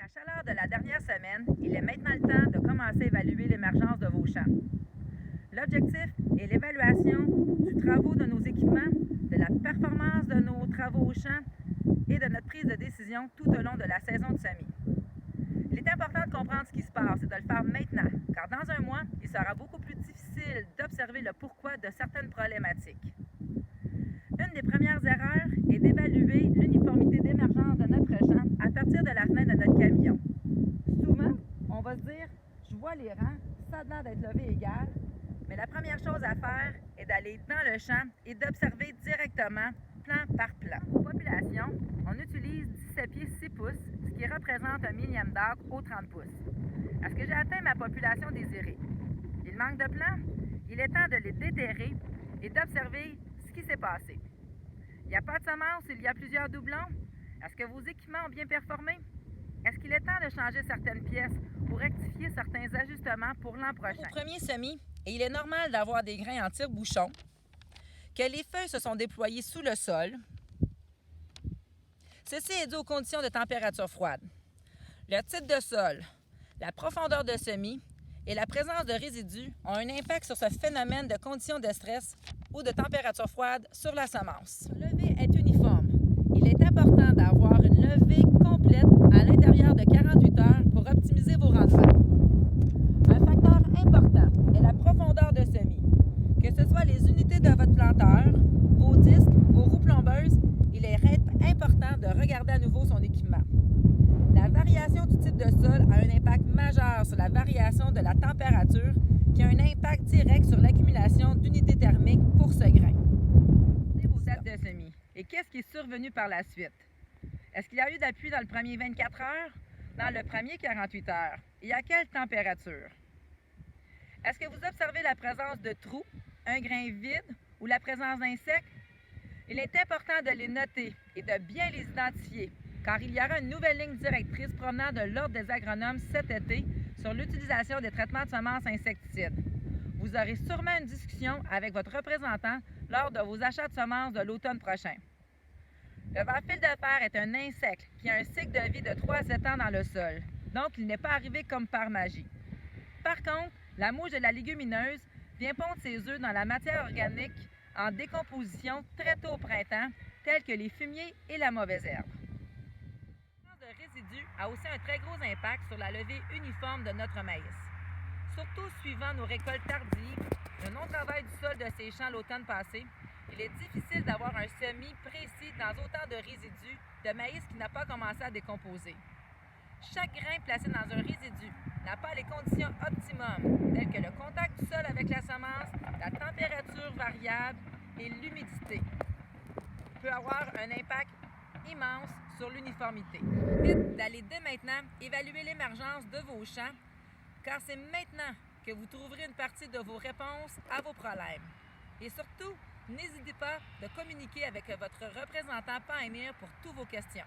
la chaleur de la dernière semaine, il est maintenant le temps de commencer à évaluer l'émergence de vos champs. L'objectif est l'évaluation du travaux de nos équipements, de la performance de nos travaux au champ et de notre prise de décision tout au long de la saison de semis. Il est important de comprendre ce qui se passe et de le faire maintenant, car dans un mois, il sera beaucoup plus difficile d'observer le pourquoi de certaines problématiques. Une des premières erreurs est d'évaluer l'uniformité d'émergence de notre champ à partir de la fenêtre de notre camion. Souvent, on va se dire « je vois les rangs, ça a l'air d'être levé égal », mais la première chose à faire est d'aller dans le champ et d'observer directement, plan par plan. Pour population, on utilise 17 pieds 6 pouces, ce qui représente un millième d'arc au 30 pouces. Est-ce que j'ai atteint ma population désirée? Il manque de plans? Il est temps de les déterrer et d'observer ce qui s'est passé. Il n'y a pas de semences, il y a plusieurs doublons. Est-ce que vos équipements ont bien performé? Est-ce qu'il est temps de changer certaines pièces ou rectifier certains ajustements pour l'an prochain? Au premier semis, et il est normal d'avoir des grains en tire-bouchon, que les feuilles se sont déployées sous le sol. Ceci est dû aux conditions de température froide. Le type de sol, la profondeur de semis et la présence de résidus ont un impact sur ce phénomène de conditions de stress ou de température froide sur la semence. La levée est uniforme. Il est important d'avoir une levée complète à l'intérieur de 48 heures pour optimiser vos rendements. Un facteur important est la profondeur de semis. Que ce soit les unités de votre planteur, vos disques, vos roues plombeuses, il est important de regarder à nouveau son équipement. La variation du type de sol a un impact majeur sur la variation de la température qui a un impact direct sur l'accumulation d'unités thermiques pour ce grain. Vos dates de semis. Et qu'est-ce qui est survenu par la suite? Est-ce qu'il y a eu d'appui dans le premier 24 heures? Dans le premier 48 heures? Et à quelle température? Est-ce que vous observez la présence de trous, un grain vide ou la présence d'insectes? Il est important de les noter et de bien les identifier, car il y aura une nouvelle ligne directrice provenant de l'Ordre des agronomes cet été sur l'utilisation des traitements de semences insecticides. Vous aurez sûrement une discussion avec votre représentant lors de vos achats de semences de l'automne prochain. Le ver-fil de fer est un insecte qui a un cycle de vie de 3 à 7 ans dans le sol, donc il n'est pas arrivé comme par magie. Par contre, la mouche de la légumineuse vient pondre ses œufs dans la matière organique en décomposition très tôt au printemps, tels que les fumiers et la mauvaise herbe. La présence de résidus a aussi un très gros impact sur la levée uniforme de notre maïs. Surtout suivant nos récoltes tardives, le non-travail du sol de ces champs l'automne passé, il est difficile d'avoir un semis précis dans autant de résidus de maïs qui n'a pas commencé à décomposer. Chaque grain placé dans un résidu n'a pas les conditions optimum, telles que le contact du sol avec la semence, la température variable et l'humidité. Peut avoir un impact immense sur l'uniformité. Vite d'aller dès maintenant évaluer l'émergence de vos champs, car c'est maintenant que vous trouverez une partie de vos réponses à vos problèmes. Et surtout, n'hésitez pas de communiquer avec votre représentant Pioneer pour toutes vos questions.